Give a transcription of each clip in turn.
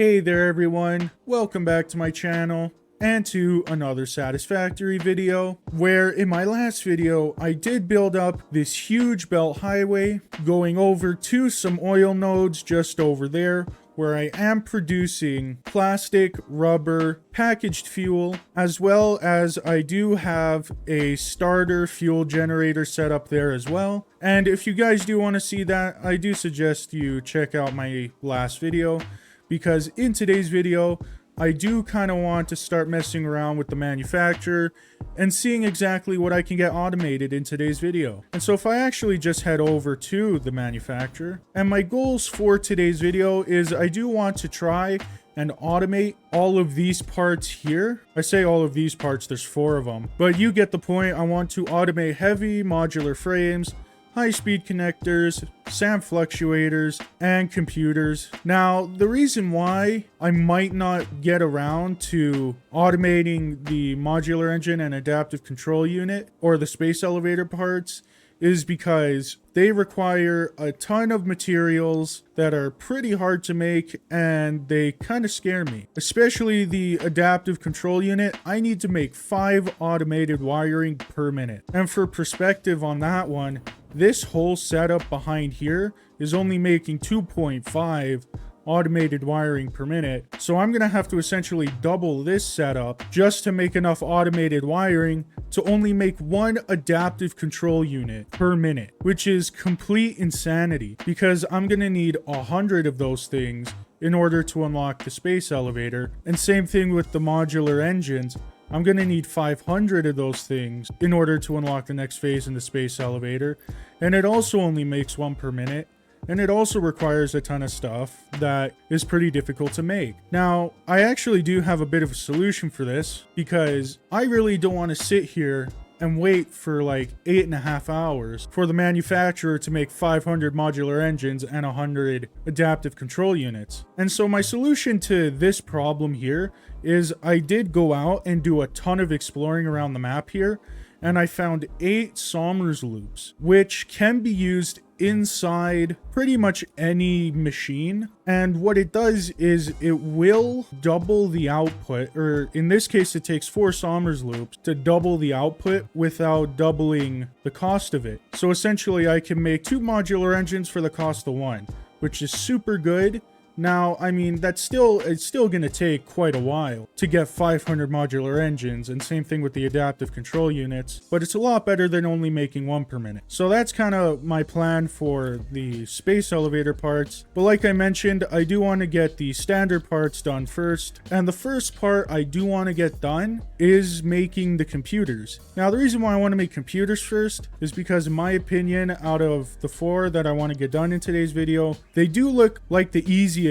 Hey there everyone, welcome back to my channel and to another Satisfactory video, where in my last video I did build up this huge belt highway going over to some oil nodes just over there where I am producing plastic, rubber, packaged fuel, as well as I do have a starter fuel generator set up there as well. And if you guys do want to see that, I do suggest you check out my last video, because in today's video, I do kind of want to start messing around with the manufacturer and seeing exactly what I can get automated in today's video. And so if I actually just head over to the manufacturer, and my goals for today's video is I do want to try and automate all of these parts here. I say all of these parts, there's 4 of them, but you get the point. I want to automate heavy modular frames, high-speed connectors, SAM fluctuators, and computers. Now, the reason why I might not get around to automating the modular engine and adaptive control unit or the space elevator parts is because they require a ton of materials that are pretty hard to make, and they kind of scare me. Especially the adaptive control unit, I need to make 5 automated wiring per minute. And for perspective on that one, this whole setup behind here is only making 2.5 automated wiring per minute. So I'm going to have to essentially double this setup just to make enough automated wiring to only make 1 adaptive control unit per minute, which is complete insanity, because I'm going to need 100 of those things in order to unlock the space elevator. And same thing with the modular engines. I'm going to need 500 of those things in order to unlock the next phase in the space elevator. And it also only makes 1 per minute. And it also requires a ton of stuff that is pretty difficult to make. Now, I actually do have a bit of a solution for this, because I really don't want to sit here and wait for like 8.5 hours for the manufacturer to make 500 modular engines and 100 adaptive control units. And so my solution to this problem here is I did go out and do a ton of exploring around the map here, and I found 8 Somers loops, which can be used inside pretty much any machine. And what it does is it will double the output, or in this case it takes 4 Somers loops to double the output without doubling the cost of it. So essentially I can make 2 modular engines for the cost of 1, which is super good. Now, I mean, it's still going to take quite a while to get 500 modular engines, and same thing with the adaptive control units, but it's a lot better than only making 1 per minute. So that's kind of my plan for the space elevator parts. But like I mentioned, I do want to get the standard parts done first. And the first part I do want to get done is making the computers. Now, the reason why I want to make computers first is because, in my opinion, out of the 4 that I want to get done in today's video, they do look like the easiest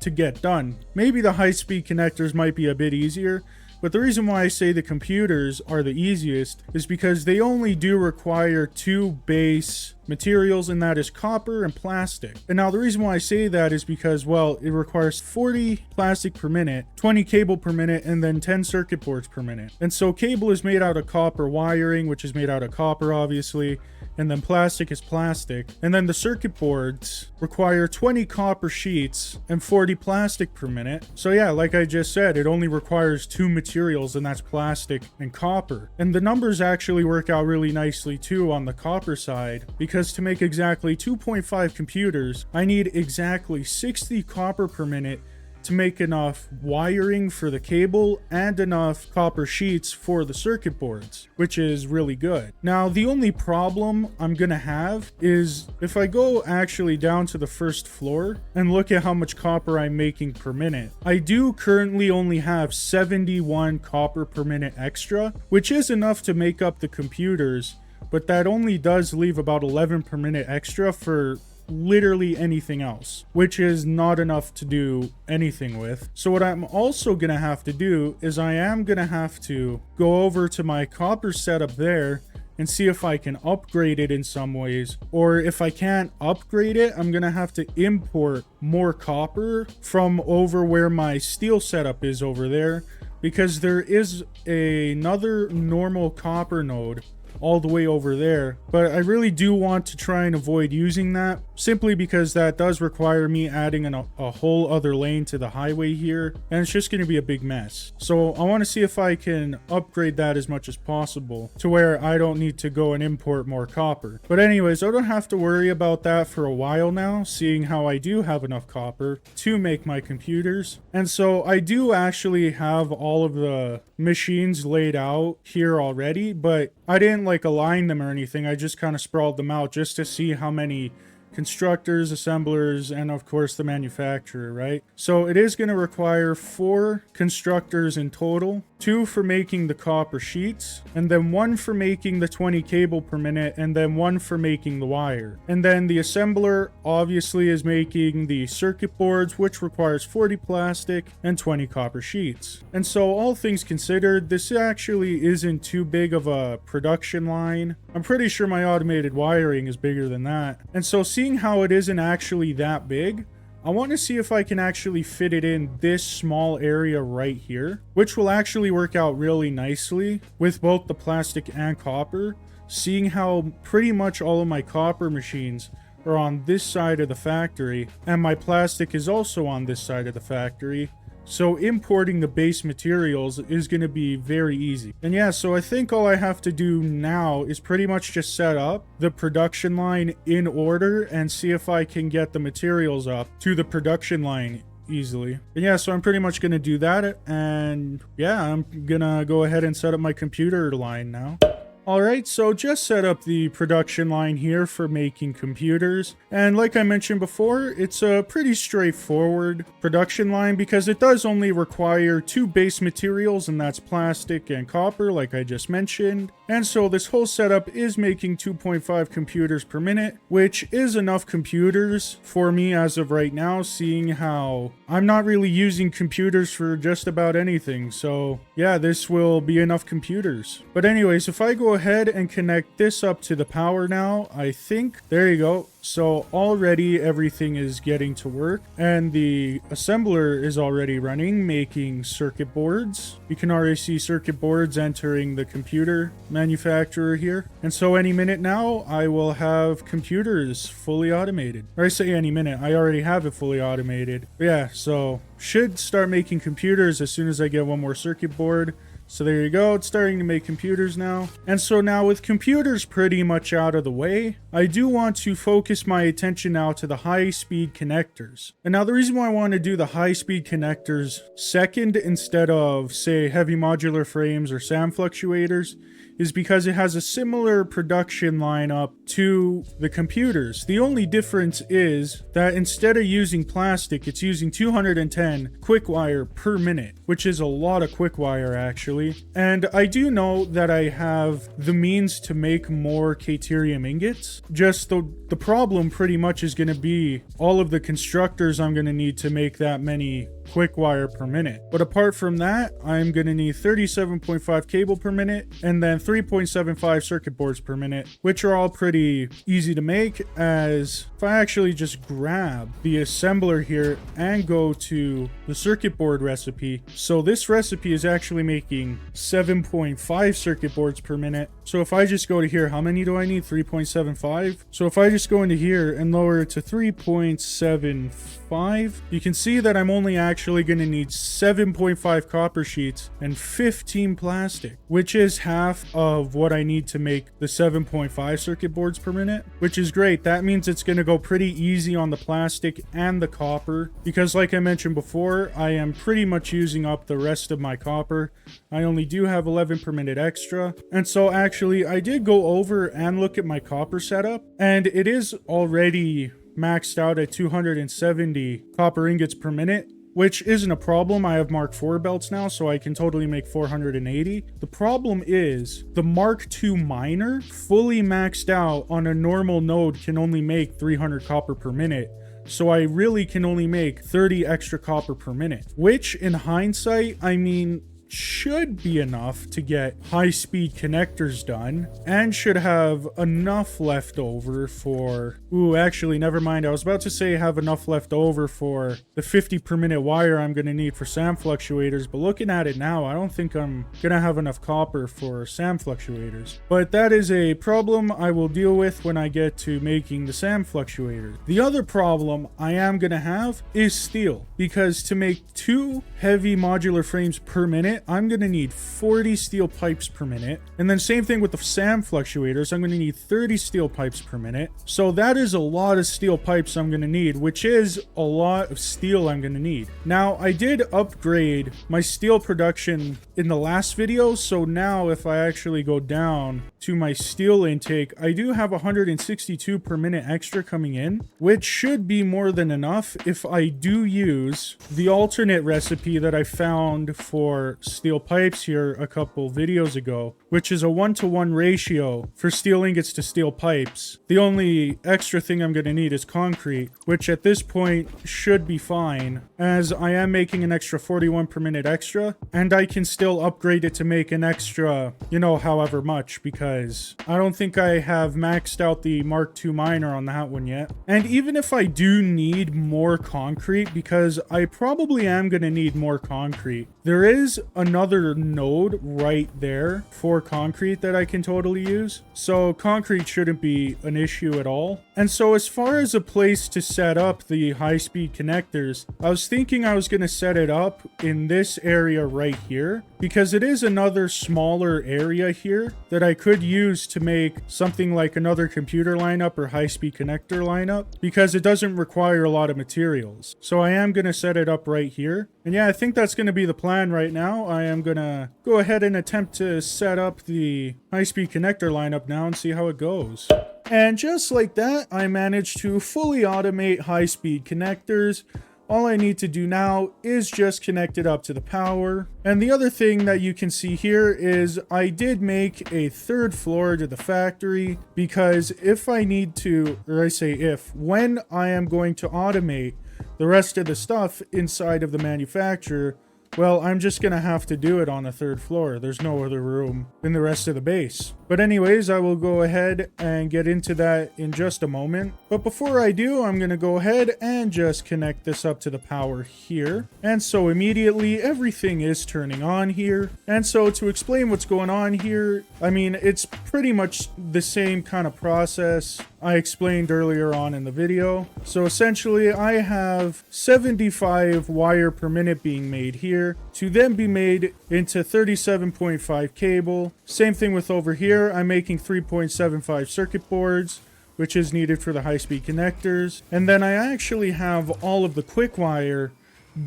to get done. Maybe the high-speed connectors might be a bit easier, but the reason why I say the computers are the easiest is because they only do require 2 base materials, and that is copper and plastic. And now the reason why I say that is because, well, it requires 40 plastic per minute, 20 cable per minute, and then 10 circuit boards per minute. And so cable is made out of copper wiring, which is made out of copper, obviously, and then plastic is plastic. And then the circuit boards require 20 copper sheets and 40 plastic per minute. So yeah, like I just said, it only requires 2 materials, and that's plastic and copper. And the numbers actually work out really nicely too on the copper side, because to make exactly 2.5 computers, I need exactly 60 copper per minute to make enough wiring for the cable and enough copper sheets for the circuit boards, which is really good. Now, the only problem I'm gonna have is if I go actually down to the first floor and look at how much copper I'm making per minute, I do currently only have 71 copper per minute extra, which is enough to make up the computers, but that only does leave about 11 per minute extra for literally anything else, which is not enough to do anything with. So what I'm also gonna have to do is I am gonna have to go over to my copper setup there and see if I can upgrade it in some ways, or if I can't upgrade it, I'm gonna have to import more copper from over where my steel setup is over there, because there is another normal copper node all the way over there, but I really do want to try and avoid using that simply because that does require me adding a whole other lane to the highway here, and it's just going to be a big mess. So I want to see if I can upgrade that as much as possible to where I don't need to go and import more copper. But anyways, I don't have to worry about that for a while now, seeing how I do have enough copper to make my computers. And so I do actually have all of the machines laid out here already, but I didn't like align them or anything. I just kind of sprawled them out just to see how many constructors, assemblers, and of course the manufacturer, right? So it is going to require 4 constructors in total, 2 for making the copper sheets, and then 1 for making the 20 cable per minute, and then 1 for making the wire. And then the assembler obviously is making the circuit boards, which requires 40 plastic and 20 copper sheets. And so all things considered, this actually isn't too big of a production line. I'm pretty sure my automated wiring is bigger than that. And so seeing how it isn't actually that big, I want to see if I can actually fit it in this small area right here, which will actually work out really nicely with both the plastic and copper, seeing how pretty much all of my copper machines are on this side of the factory, and my plastic is also on this side of the factory. So importing the base materials is going to be very easy. And yeah, so I think all I have to do now is pretty much just set up the production line in order and see if I can get the materials up to the production line easily. And yeah, so I'm pretty much going to do that. And yeah, I'm going to go ahead and set up my computer line now. Alright, so just set up the production line here for making computers, and like I mentioned before, it's a pretty straightforward production line because it does only require 2 base materials, and that's plastic and copper like I just mentioned. And so this whole setup is making 2.5 computers per minute, which is enough computers for me as of right now, seeing how I'm not really using computers for just about anything. So yeah, this will be enough computers. But anyways, if I go ahead and connect this up to the power now, I think, there you go. So already everything is getting to work, and the assembler is already running, making circuit boards. You can already see circuit boards entering the computer manufacturer here. And so any minute now, I will have computers fully automated. Or I say any minute, I already have it fully automated. But yeah, so should start making computers as soon as I get one more circuit board. So there you go, it's starting to make computers now. And so now with computers pretty much out of the way, I do want to focus my attention now to the high-speed connectors. And now the reason why I want to do the high-speed connectors second instead of, say, heavy modular frames or SAM fluctuators is because it has a similar production lineup to the computers. The only difference is that instead of using plastic, it's using 210 quick wire per minute, which is a lot of quick wire actually. And I do know that I have the means to make more Caterium ingots. Just the problem pretty much is going to be all of the constructors I'm going to need to make that many quick wire per minute. But apart from that, I'm going to need 37.5 cable per minute and then 3.75 circuit boards per minute, which are all pretty easy to make, as if I actually just grab the assembler here and go to the circuit board recipe. So this recipe is actually making 7.5 circuit boards per minute. So if I just go to here, how many do I need? 3.75. So if I just go into here and lower it to 3.75, you can see that I'm only actually going to need 7.5 copper sheets and 15 plastic, which is half of what I need to make the 7.5 circuit boards per minute, which is great. That means it's going to go pretty easy on the plastic and the copper, because like I mentioned before, I am pretty much using up the rest of my copper. I only do have 11 per minute extra. And so actually I did go over and look at my copper setup, and it is already maxed out at 270 copper ingots per minute, which isn't a problem. I have Mark IV belts now, so I can totally make 480. The problem is the Mark II miner, fully maxed out on a normal node, can only make 300 copper per minute. So I really can only make 30 extra copper per minute, which in hindsight, I mean, should be enough to get high-speed connectors done, and should have enough left over for... Ooh, actually, never mind. I was about to say have enough left over for the 50 per minute wire I'm going to need for SAM fluctuators, but looking at it now, I don't think I'm going to have enough copper for SAM fluctuators. But that is a problem I will deal with when I get to making the SAM fluctuators. The other problem I am going to have is steel, because to make 2 heavy modular frames per minute, I'm going to need 40 steel pipes per minute. And then same thing with the SAM fluctuators, I'm going to need 30 steel pipes per minute. So that is a lot of steel pipes I'm going to need, which is a lot of steel I'm going to need. Now, I did upgrade my steel production in the last video, so now if I actually go down to my steel intake, I do have 162 per minute extra coming in, which should be more than enough if I do use the alternate recipe that I found for steel pipes here a couple videos ago, which is a 1-to-1 ratio for steel ingots to steel pipes. The only extra thing I'm going to need is concrete, which at this point should be fine, as I am making an extra 41 per minute extra, and I can still upgrade it to make an extra, you know, however much, because I don't think I have maxed out the Mark II miner on that one yet. And even if I do need more concrete, because I probably am going to need more concrete, there is another node right there for concrete that I can totally use. So concrete shouldn't be an issue at all. And so as far as a place to set up the high-speed connectors, I was thinking I was going to set it up in this area right here, because it is another smaller area here that I could use to make something like another computer lineup or high-speed connector lineup, because it doesn't require a lot of materials. So I am going to set it up right here. And yeah, I think that's going to be the plan right now. I am going to go ahead and attempt to set up the high-speed connector lineup now and see how it goes. And just like that, I managed to fully automate high-speed connectors. All I need to do now is just connect it up to the power. And the other thing that you can see here is I did make a 3rd floor to the factory, because if I need to, or I say if, when I am going to automate the rest of the stuff inside of the manufacturer, well, I'm just going to have to do it on the 3rd floor. There's no other room in the rest of the base. But anyways, I will go ahead and get into that in just a moment. But before I do, I'm going to go ahead and just connect this up to the power here. And so immediately everything is turning on here. And so to explain what's going on here, I mean, it's pretty much the same kind of process I explained earlier on in the video. So essentially I have 75 wire per minute being made here to then be made into 37.5 cable. Same thing with over here. I'm making 3.75 circuit boards, which is needed for the high-speed connectors. And then I actually have all of the quick wire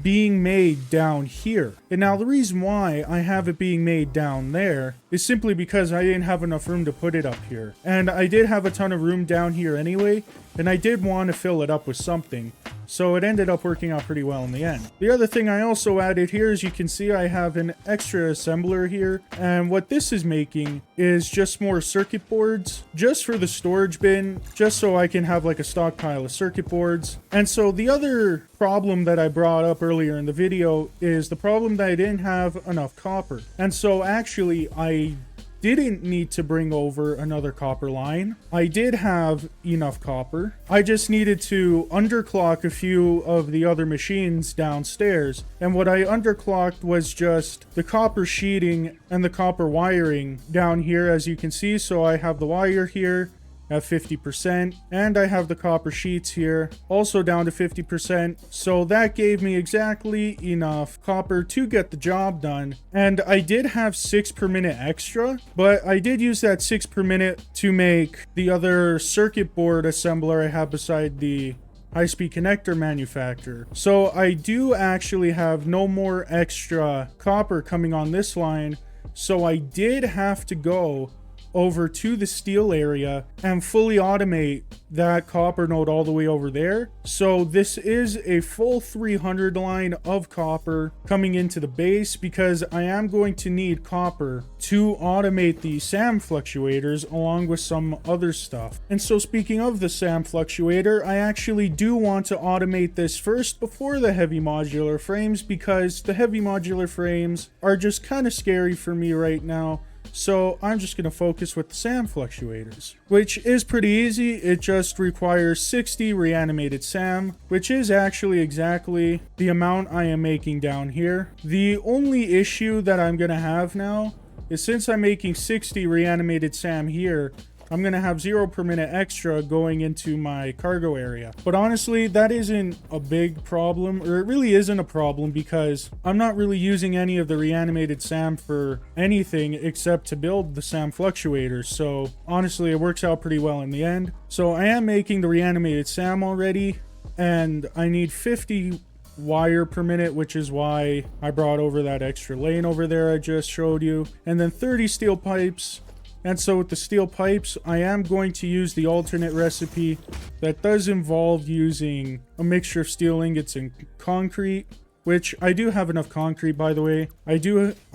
being made down here. And now the reason why I have it being made down there is simply because I didn't have enough room to put it up here. And I did have a ton of room down here anyway, and I did want to fill it up with something. So it ended up working out pretty well in the end. The other thing I also added here, as you can see, I have an extra assembler here. And what this is making is just more circuit boards, just for the storage bin, just so I can have like a stockpile of circuit boards. And so the other problem that I brought up earlier in the video is the problem that I didn't have enough copper. And so actually I didn't need to bring over another copper line. I did have enough copper. I just needed to underclock a few of the other machines downstairs. And what I underclocked was just the copper sheeting and the copper wiring down here, as you can see. So I have the wire here at 50%, and I have the copper sheets here also down to 50%. So that gave me exactly enough copper to get the job done. And I did have 6 per minute extra, but I did use that 6 per minute to make the other circuit board assembler I have beside the high-speed connector manufacturer. So I do actually have no more extra copper coming on this line. So I did have to go over to the steel area and fully automate that copper node all the way over there. So this is a full 300 line of copper coming into the base, because I am going to need copper to automate the SAM fluctuators along with some other stuff. And so speaking of the SAM fluctuator, I actually do want to automate this first before the heavy modular frames, because the heavy modular frames are just kind of scary for me right now. So I'm just going to focus with the SAM fluctuators, which is pretty easy. It just requires 60 reanimated SAM, which is actually exactly the amount I am making down here. The only issue that I'm going to have now is, since I'm making 60 reanimated SAM here, I'm going to have 0 per minute extra going into my cargo area. But honestly, that isn't a big problem, or it really isn't a problem, because I'm not really using any of the reanimated SAM for anything except to build the SAM fluctuators. So honestly, it works out pretty well in the end. So I am making the reanimated SAM already, and I need 50 wire per minute, which is why I brought over that extra lane over there I just showed you, and then 30 steel pipes. And so with the steel pipes, I am going to use the alternate recipe that does involve using a mixture of steel ingots and concrete, which I do have enough concrete, by the way. I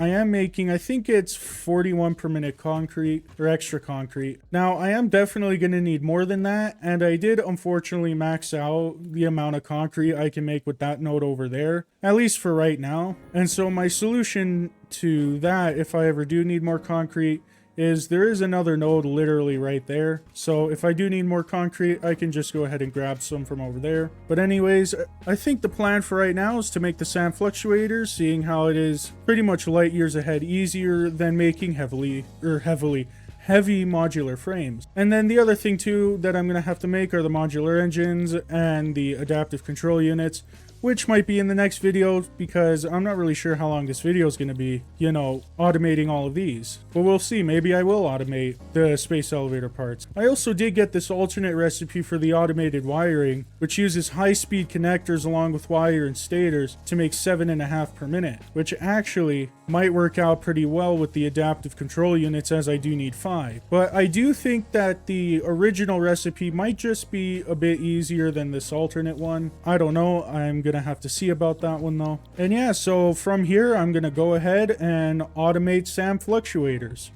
am making, I think it's 41 per minute concrete, or extra concrete. Now, I am definitely going to need more than that, and I did unfortunately max out the amount of concrete I can make with that node over there, at least for right now. And so my solution to that, if I ever do need more concrete, is there is another node literally right there. So if I do need more concrete, I can just go ahead and grab some from over there. But anyways, I think the plan for right now is to make the SAM fluctuators, seeing how it is pretty much light years ahead easier than making heavy modular frames. And then the other thing too that I'm going to have to make are the modular engines and the adaptive control units, which might be in the next video, because I'm not really sure how long this video is going to be, you know, automating all of these. But we'll see. Maybe I will automate the space elevator parts. I also did get this alternate recipe for the automated wiring, which uses high-speed connectors along with wire and stators to make 7.5 per minute, which actually might work out pretty well with the adaptive control units, as I do need 5. But I do think that the original recipe might just be a bit easier than this alternate one. I don't know. I'm gonna have to see about that one though. And yeah, so from here I'm gonna go ahead and automate SAM fluctuators.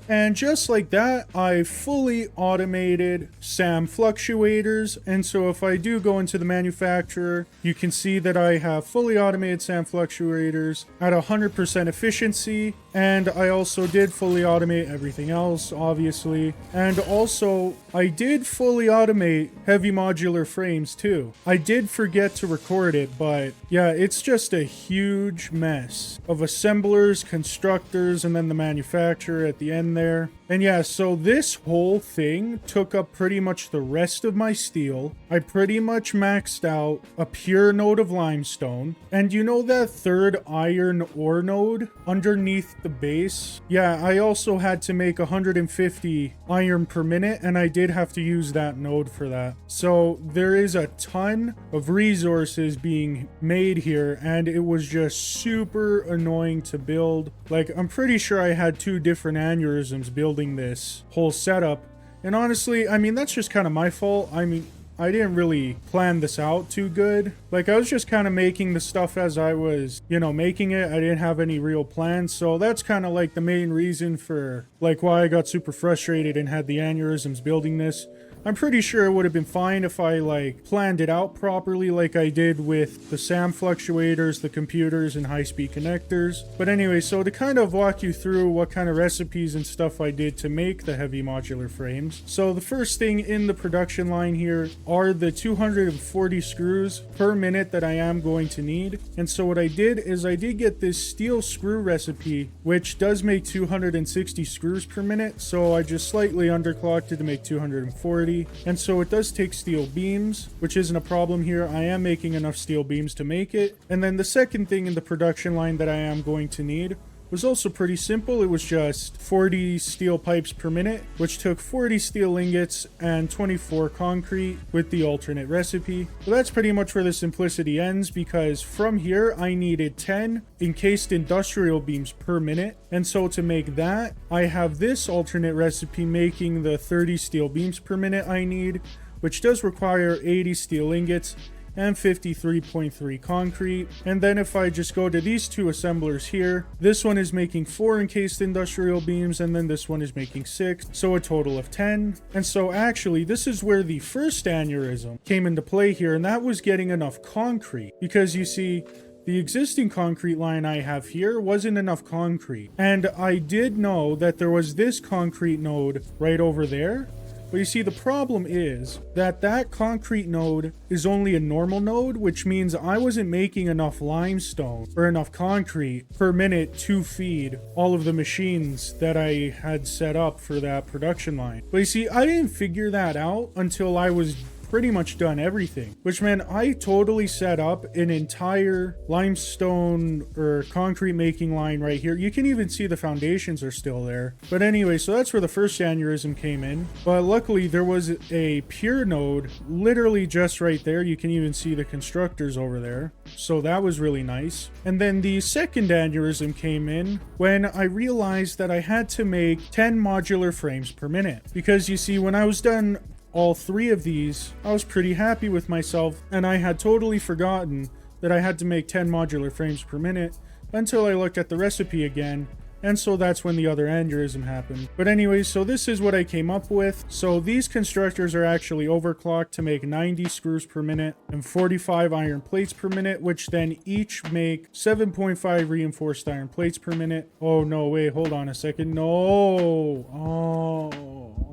And just like that, I fully automated SAM fluctuators. And so if I do go into the manufacturer, you can see that I have fully automated SAM fluctuators at 100% efficiency. And I also did fully automate everything else, obviously. And also, I did fully automate heavy modular frames too. I did forget to record it, but yeah, it's just a huge mess of assemblers, constructors, and then the manufacturer at the end there. And yeah, so this whole thing took up pretty much the rest of my steel. I pretty much maxed out a pure node of limestone. And you know that third iron ore node underneath the base? Yeah, I also had to make 150 iron per minute, and I did have to use that node for that. So there is a ton of resources being made here, and it was just super annoying to build. Like, I'm pretty sure I had 2 different aneurysms building this whole setup. And honestly, I mean, that's just kind of my fault. I mean, I didn't really plan this out too good. Like, I was just kind of making the stuff as I was, you know, making it. I didn't have any real plans. So that's kind of like the main reason for like why I got super frustrated and had the aneurysms building this. I'm pretty sure it would have been fine if I like planned it out properly like I did with the SAM fluctuators, the computers, and high-speed connectors. But anyway, so to kind of walk you through what kind of recipes and stuff I did to make the heavy modular frames. So the first thing in the production line here are the 240 screws per minute that I am going to need. And so what I did is I did get this steel screw recipe, which does make 260 screws per minute. So I just slightly underclocked it to make 240. And so it does take steel beams, which isn't a problem here. I am making enough steel beams to make it. And then the second thing in the production line that I am going to need was also pretty simple. It was just 40 steel pipes per minute, which took 40 steel ingots and 24 concrete with the alternate recipe. So that's pretty much where the simplicity ends, because from here I needed 10 encased industrial beams per minute. And so to make that, I have this alternate recipe making the 30 steel beams per minute I need, which does require 80 steel ingots and 53.3 concrete. And then if I just go to these two assemblers here, this one is making 4 encased industrial beams, and then this one is making 6, so a total of 10. And so actually this is where the first aneurysm came into play here, and that was getting enough concrete, because you see, the existing concrete line I have here wasn't enough concrete. And I did know that there was this concrete node right over there. But you see, the problem is that that concrete node is only a normal node, which means I wasn't making enough limestone or enough concrete per minute to feed all of the machines that I had set up for that production line. But you see, I didn't figure that out until I was pretty much done everything, which meant I totally set up an entire limestone or concrete making line right here. You can even see the foundations are still there. But anyway, so that's where the first aneurysm came in. But luckily there was a pure node literally just right there. You can even see the constructors over there. So that was really nice. And then the second aneurysm came in when I realized that I had to make 10 modular frames per minute. Because you see, when I was done all 3 of these, I was pretty happy with myself, and I had totally forgotten that I had to make 10 modular frames per minute until I looked at the recipe again. And so that's when the other aneurysm happened. But anyways, so this is what I came up with. So these constructors are actually overclocked to make 90 screws per minute and 45 iron plates per minute, which then each make 7.5 reinforced iron plates per minute. Oh no, wait, hold on a second. No. Oh,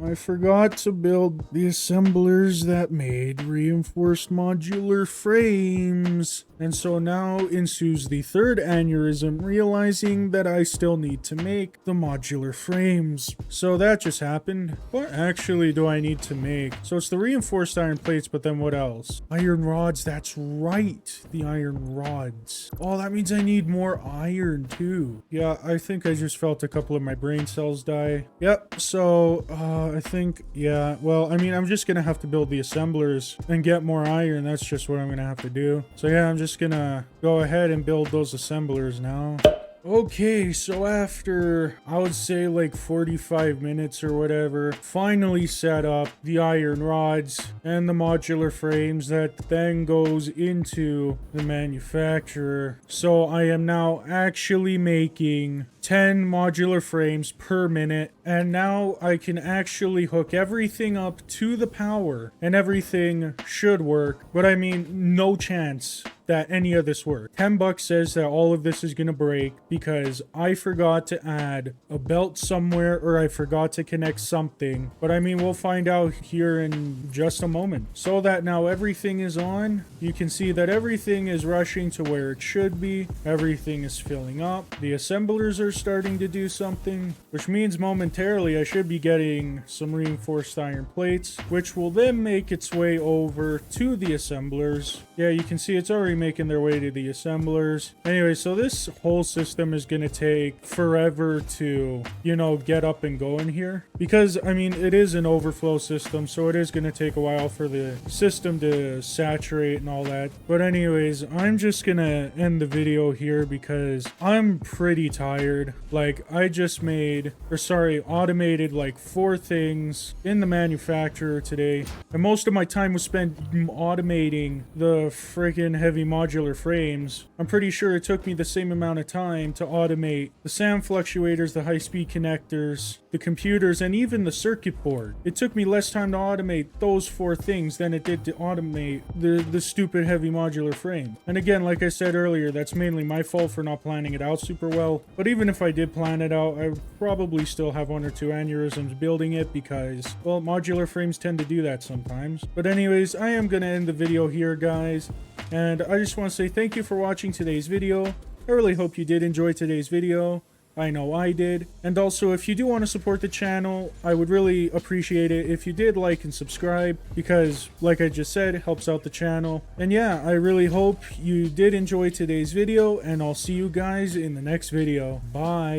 I forgot to build the assemblers that made reinforced modular frames. And so now ensues the third aneurysm, realizing that I still need to make the modular frames. So that just happened. What actually do I need to make? So it's the reinforced iron plates, but then what else? Iron rods, that's right. The iron rods. Oh, that means I need more iron too. Yeah, I think I just felt a couple of my brain cells die. Yep, so I think, yeah, well, I mean, I'm just gonna have to build the assemblers and get more iron. That's just what I'm gonna have to do. So yeah, I'm just gonna go ahead and build those assemblers now. Okay, so after, I would say like 45 minutes or whatever, finally set up the iron rods and the modular frames that then goes into the manufacturer. So I am now actually making 10 modular frames per minute, and now I can actually hook everything up to the power and everything should work. But I mean, no chance that any of this works. 10 bucks says that all of this is gonna break because I forgot to add a belt somewhere, or I forgot to connect something. But I mean, we'll find out here in just a moment. So that now everything is on, you can see that everything is rushing to where it should be. Everything is filling up. The assemblers are starting to do something, which means momentarily I should be getting some reinforced iron plates, which will then make its way over to the assemblers. Yeah, you can see it's already making their way to the assemblers. Anyway, so this whole system is going to take forever to, you know, get up and go in here. Because, I mean, it is an overflow system, so it is going to take a while for the system to saturate and all that. But anyways, I'm just going to end the video here because I'm pretty tired. Like, I just automated like 4 things in the manufacturer today. And most of my time was spent automating the freaking heavy modular frames. I'm pretty sure it took me the same amount of time to automate the SAM fluctuators, the high-speed connectors, the computers, and even the circuit board. It took me less time to automate those 4 things than it did to automate the stupid heavy modular frame. And again, like I said earlier, that's mainly my fault for not planning it out super well. But even if I did plan it out, I would probably still have 1 or 2 aneurysms building it because, well, modular frames tend to do that sometimes. But anyways, I am going to end the video here, guys. And I just want to say thank you for watching today's video. I really hope you did enjoy today's video. I know I did. And also, if you do want to support the channel, I would really appreciate it if you did like and subscribe, because like I just said, it helps out the channel. And yeah, I really hope you did enjoy today's video, and I'll see you guys in the next video. Bye.